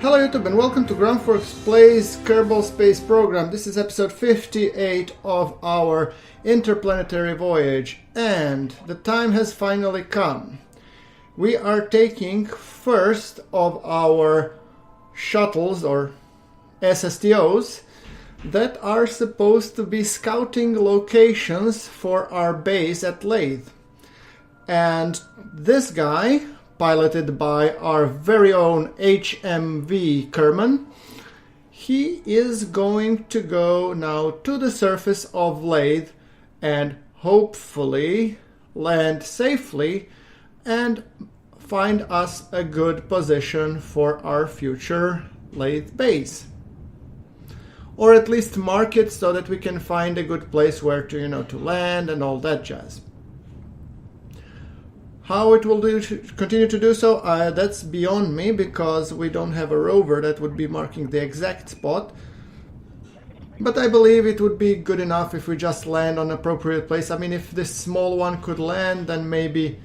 Hello YouTube and welcome to GrunfWorks Plays Kerbal Space Program. This is episode 58 of our Interplanetary Voyage, and the time has finally come. We are taking first of our shuttles or SSTOs that are supposed to be scouting locations for our base at Laythe. And this guy, piloted by our very own HMV Kerbal, he is going to go now to the surface of Laythe and hopefully land safely and find us a good position for our future Laythe base. Or at least mark it so that we can find a good place where to land and all that jazz. How it will continue to do so, that's beyond me, because we don't have a rover that would be marking the exact spot. But I believe it would be good enough if we just land on an appropriate place. I mean, if this small one could land, then maybe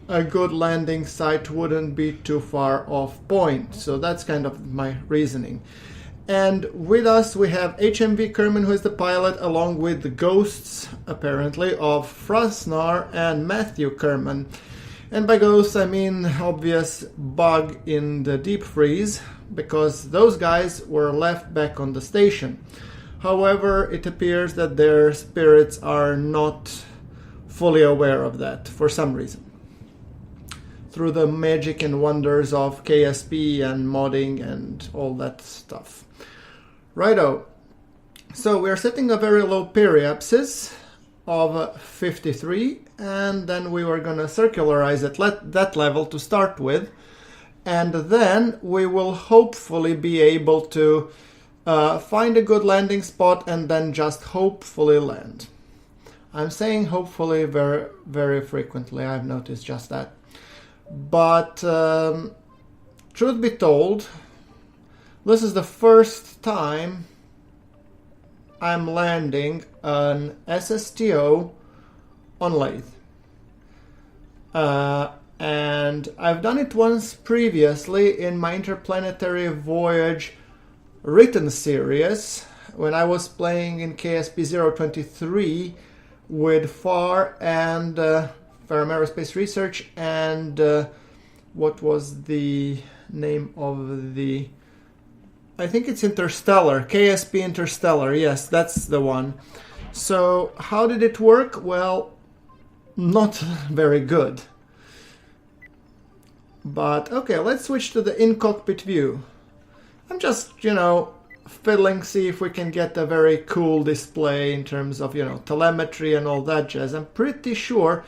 a good landing site wouldn't be too far off point. So that's kind of my reasoning. And with us we have HMV Kerbal, who is the pilot, along with the ghosts, apparently, of Frasnar and Matthew Kerbal. And by ghosts I mean obvious bug in the deep freeze, because those guys were left back on the station. However, it appears that their spirits are not fully aware of that for some reason, through the magic and wonders of KSP and modding and all that stuff. Righto. So we're setting a very low periapsis of 53, and then we were going to circularize at that level to start with, and then we will hopefully be able to find a good landing spot and then just hopefully land. I'm saying hopefully very, very frequently, I've noticed just that. But truth be told, this is the first time I'm landing an SSTO on Laythe. And I've done it once previously in my Interplanetary Voyage written series, when I was playing in KSP 023 with FAR and Farum Aerospace Research and what was the name of the... I think it's Interstellar, KSP Interstellar, yes, that's the one. So, how did it work? Well, not very good. But, okay, let's switch to the in-cockpit view. I'm just, fiddling, see if we can get a very cool display in terms of, telemetry and all that jazz. I'm pretty sure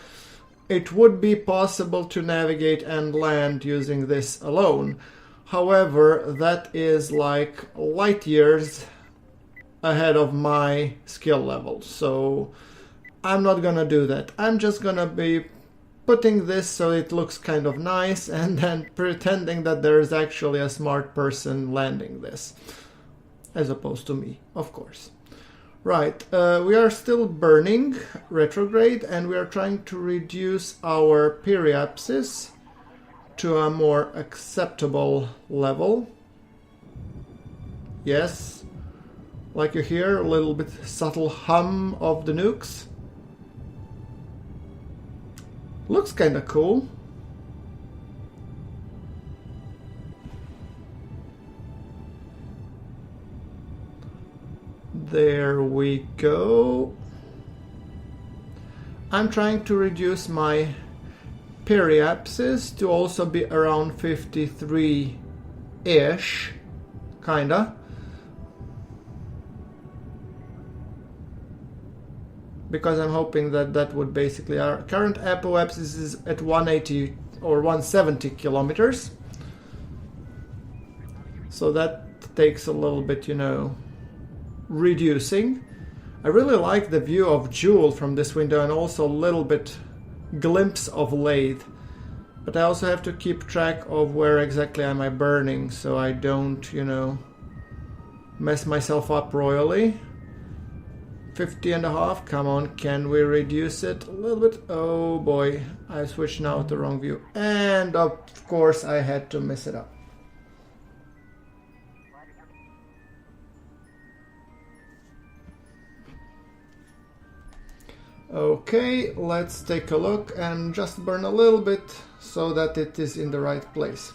it would be possible to navigate and land using this alone. However, that is like light years ahead of my skill level, so I'm not gonna do that. I'm just gonna be putting this so it looks kind of nice and then pretending that there is actually a smart person landing this, as opposed to me, of course. Right, we are still burning retrograde, and we are trying to reduce our periapsis to a more acceptable level. Yes, like you hear, a little bit subtle hum of the nukes. Looks kinda cool. There we go. I'm trying to reduce my periapsis to also be around 53-ish, kinda. Because I'm hoping that would basically... Our current apoapsis is at 180 or 170 kilometers. So that takes a little bit, reducing. I really like the view of Joule from this window, and also a little bit glimpse of Laythe, but I also have to keep track of where exactly am I burning so I don't, mess myself up royally. 50.5, come on, can we reduce it a little bit? Oh boy, I switched now to the wrong view, and of course I had to mess it up. Okay, let's take a look and just burn a little bit so that it is in the right place.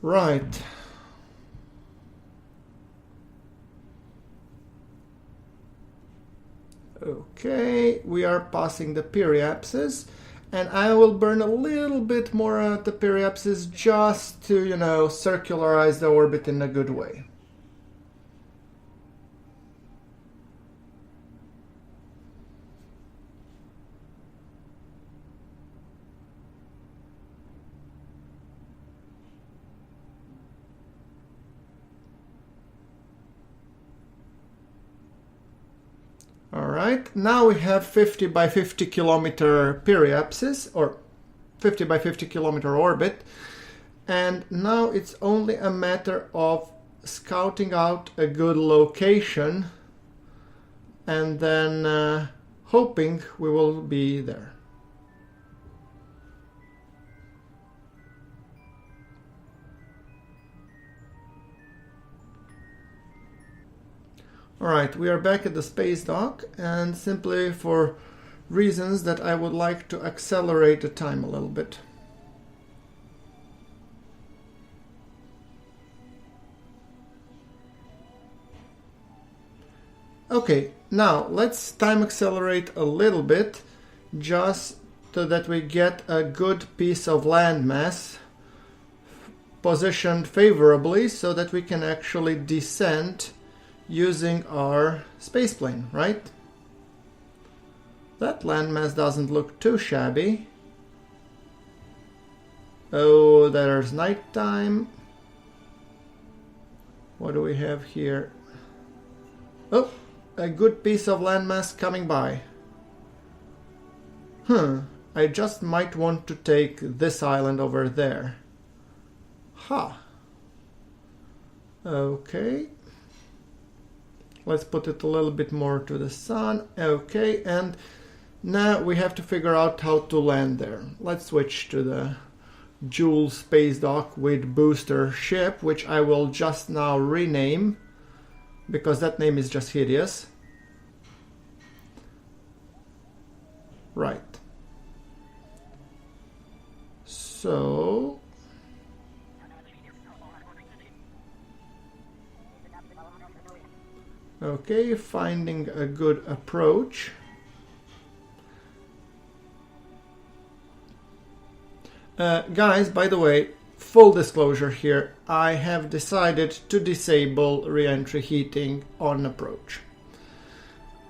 Right. Okay, we are passing the periapsis, and I will burn a little bit more at the periapsis just to, circularize the orbit in a good way. Alright, now we have 50 by 50 kilometer periapsis, or 50 by 50 kilometer orbit, and now it's only a matter of scouting out a good location and then hoping we will be there. Alright, we are back at the space dock, and simply for reasons that I would like to accelerate the time a little bit. Okay, now let's time accelerate a little bit just so that we get a good piece of landmass positioned favorably so that we can actually descend using our spaceplane, right? That landmass doesn't look too shabby. Oh, there's nighttime. What do we have here? Oh, a good piece of landmass coming by. I just might want to take this island over there. Ha. Okay. Let's put it a little bit more to the sun. Okay, and now we have to figure out how to land there. Let's switch to the Joule space dock with booster ship, which I will just now rename because that name is just hideous. Right. So okay, finding a good approach. Guys, by the way, full disclosure here, I have decided to disable re-entry heating on approach.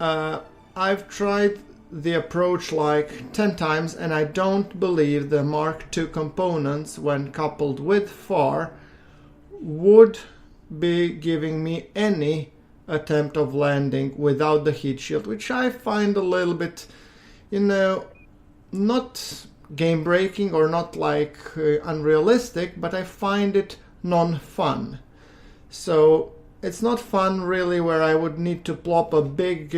I've tried the approach like 10 times and I don't believe the Mark II components, when coupled with FAR, would be giving me any attempt of landing without the heat shield, which I find a little bit, not game breaking or not like unrealistic, but I find it non-fun. So it's not fun really where I would need to plop a big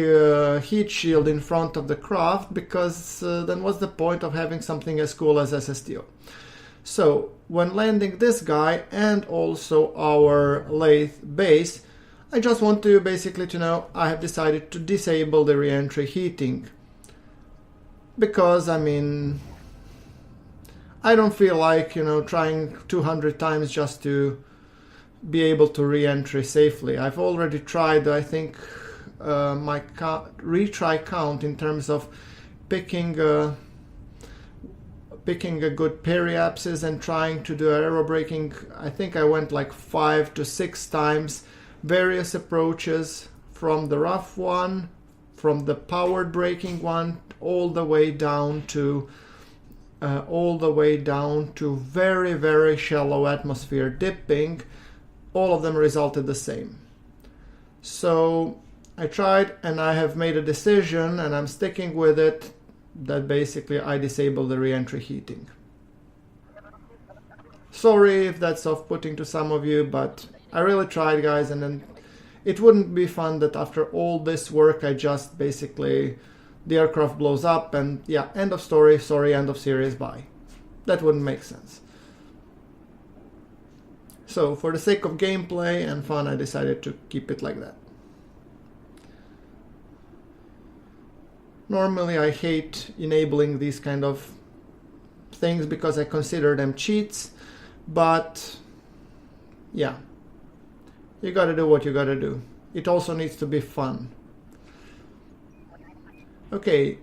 heat shield in front of the craft, because then what's the point of having something as cool as SSTO? So when landing this guy and also our Laythe base, I just want to basically to know I have decided to disable the re-entry heating, because I mean I don't feel like trying 200 times just to be able to re-entry safely. I've already tried, I think, my retry count in terms of picking a good periapsis and trying to do aerobraking. I think I went like 5 to 6 times, various approaches, from the rough one, from the powered braking one, all the way down to very, very shallow atmosphere dipping. All of them resulted the same. So I tried and I have made a decision, and I'm sticking with it, that basically I disable the re-entry heating. sorry if that's off-putting to some of you, but I really tried, guys, and then it wouldn't be fun that after all this work I just basically, the aircraft blows up and yeah, end of story, sorry, end of series, bye. That wouldn't make sense. So for the sake of gameplay and fun, I decided to keep it like that. Normally I hate enabling these kind of things because I consider them cheats, but yeah, you gotta do what you gotta do. It also needs to be fun. Okay,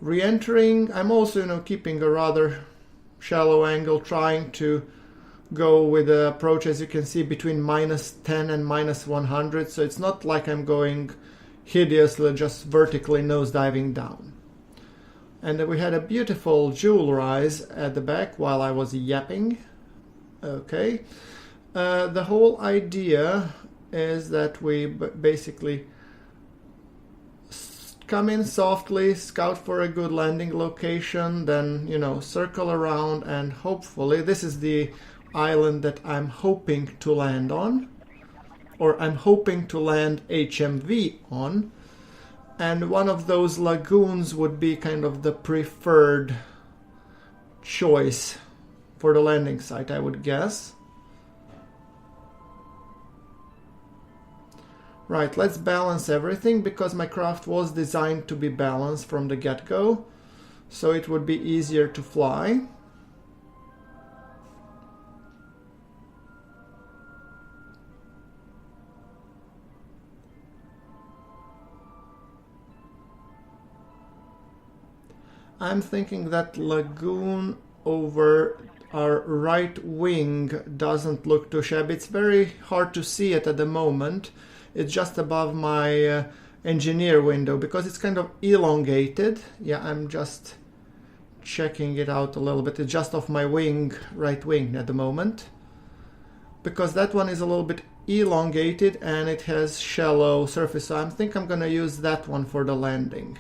re-entering, I'm also, keeping a rather shallow angle, trying to go with the approach, as you can see, between -10 and -100, so it's not like I'm going hideously just vertically nosediving down. And then we had a beautiful jewel rise at the back while I was yapping. Okay, the whole idea is that we basically come in softly, scout for a good landing location, then circle around, and hopefully this is the island that I'm hoping to land on, or I'm hoping to land HMV on, and one of those lagoons would be kind of the preferred choice for the landing site, I would guess. Right, let's balance everything, because my craft was designed to be balanced from the get-go, so it would be easier to fly. I'm thinking that lagoon over our right wing doesn't look too shabby. It's very hard to see it at the moment. It's just above my engineer window because it's kind of elongated. Yeah, I'm just checking it out a little bit. It's just off my wing, right wing at the moment, because that one is a little bit elongated and it has shallow surface. So I think I'm gonna use that one for the landing.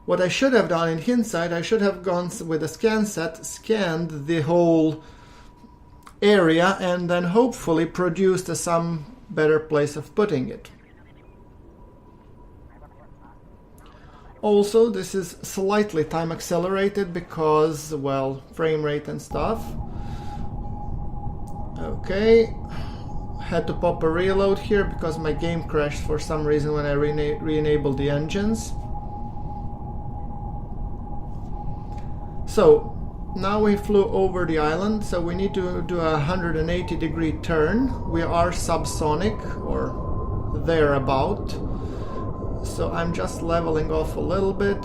What I should have done in hindsight, I should have gone with a scan set, scanned the whole area, and then hopefully produced some better place of putting it. Also, this is slightly time accelerated because, well, frame rate and stuff. Okay, had to pop a reload here because my game crashed for some reason when I re-enabled the engines. So now we flew over the island, so we need to do a 180-degree turn. We are subsonic or thereabout, so I'm just leveling off a little bit.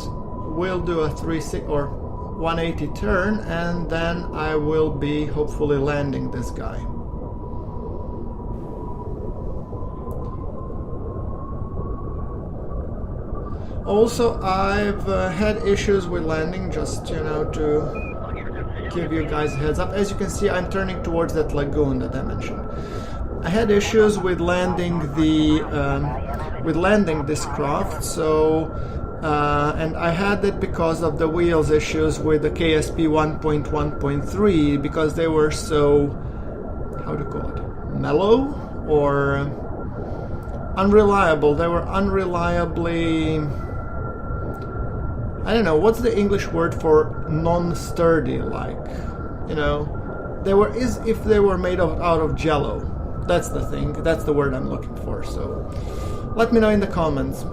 We'll do a 180 turn, and then I will be hopefully landing this guy. Also, I've had issues with landing, just to give you guys a heads up. As you can see, I'm turning towards that lagoon that I mentioned. I had issues with landing this craft, so and I had it because of the wheels issues with the KSP 1.1.3, because they were so, how to call it, mellow or unreliable. They were unreliably, I don't know, what's the English word for non-sturdy, like, they were, if they were made out of jello. That's the thing, that's the word I'm looking for. So let me know in the comments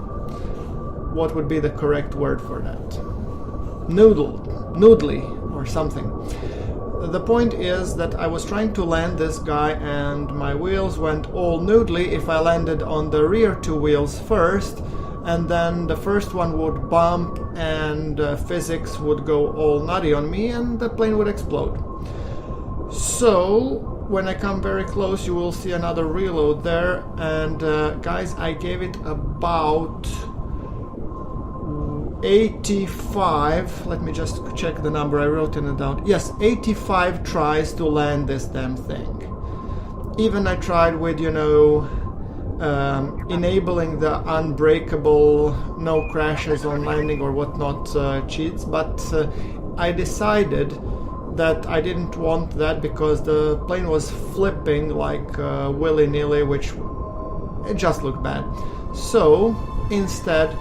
what would be the correct word for that. Noodly or something. The point is that I was trying to land this guy and my wheels went all noodly if I landed on the rear two wheels first, and then the first one would bump and physics would go all nutty on me and the plane would explode. So when I come very close, you will see another reload there, and guys, I gave it about 85, let me just check the number, I wrote it down. Yes, 85 tries to land this damn thing. Even I tried with, enabling the unbreakable, no crashes on landing or whatnot cheats, but I decided that I didn't want that because the plane was flipping like willy-nilly, which it just looked bad. So instead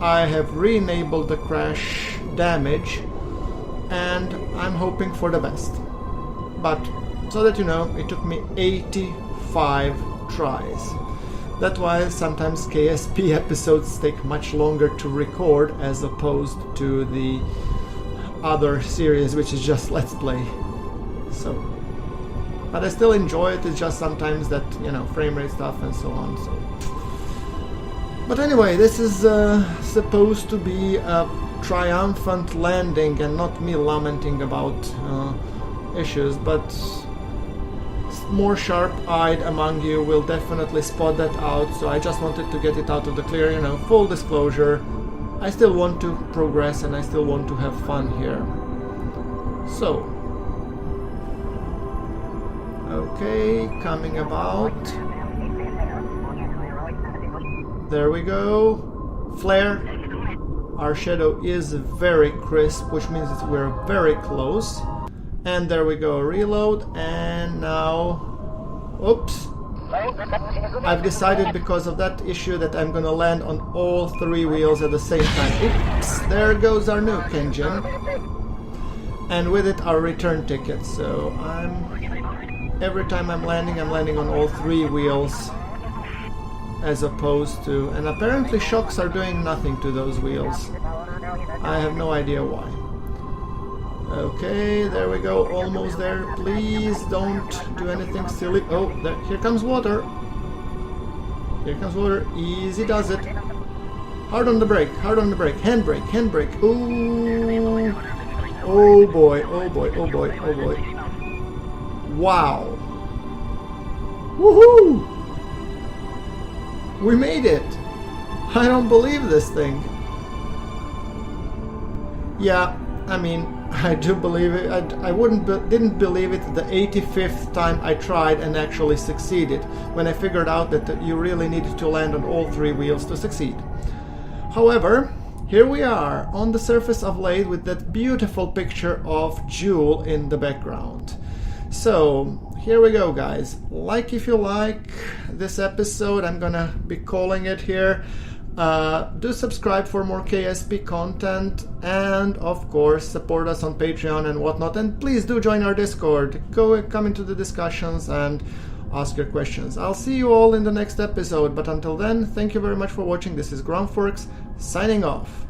I have re-enabled the crash damage, and I'm hoping for the best. But so that you know, it took me 85 tries. That's why sometimes KSP episodes take much longer to record as opposed to the other series, which is just Let's Play. So, but I still enjoy it. It's just sometimes that, you know, frame rate stuff and so on. So, but anyway, this is supposed to be a triumphant landing and not me lamenting about issues, but more sharp-eyed among you will definitely spot that out. So I just wanted to get it out of the clear, you know, full disclosure. I still want to progress and I still want to have fun here. So, okay, coming about. There we go. Flare. Our shadow is very crisp, which means that we're very close. And there we go, reload, and now, oops, I've decided because of that issue that I'm gonna land on all 3 wheels at the same time. Oops, there goes our nuke engine, and with it our return ticket. So every time I'm landing on all 3 wheels, as opposed to, and apparently shocks are doing nothing to those wheels. I have no idea why. Okay, there we go, almost there. Please don't do anything silly. Oh, there, here comes water. Here comes water. Easy does it. Hard on the brake, hard on the brake. Handbrake, handbrake. Ooh. Oh boy, oh boy, oh boy, oh boy. Wow. Woohoo! We made it. I don't believe this thing. Yeah, I mean, I do believe it. I didn't believe it the 85th time I tried and actually succeeded, when I figured out that you really needed to land on all 3 wheels to succeed. However, here we are on the surface of Laythe with that beautiful picture of Jewel in the background. So here we go, guys. Like if you like this episode, I'm gonna be calling it here. Do subscribe for more KSP content, and of course support us on Patreon and whatnot, and please do join our Discord. Come into the discussions and ask your questions. I'll see you all in the next episode, but until then, thank you very much for watching. This is GrunfWorks signing off.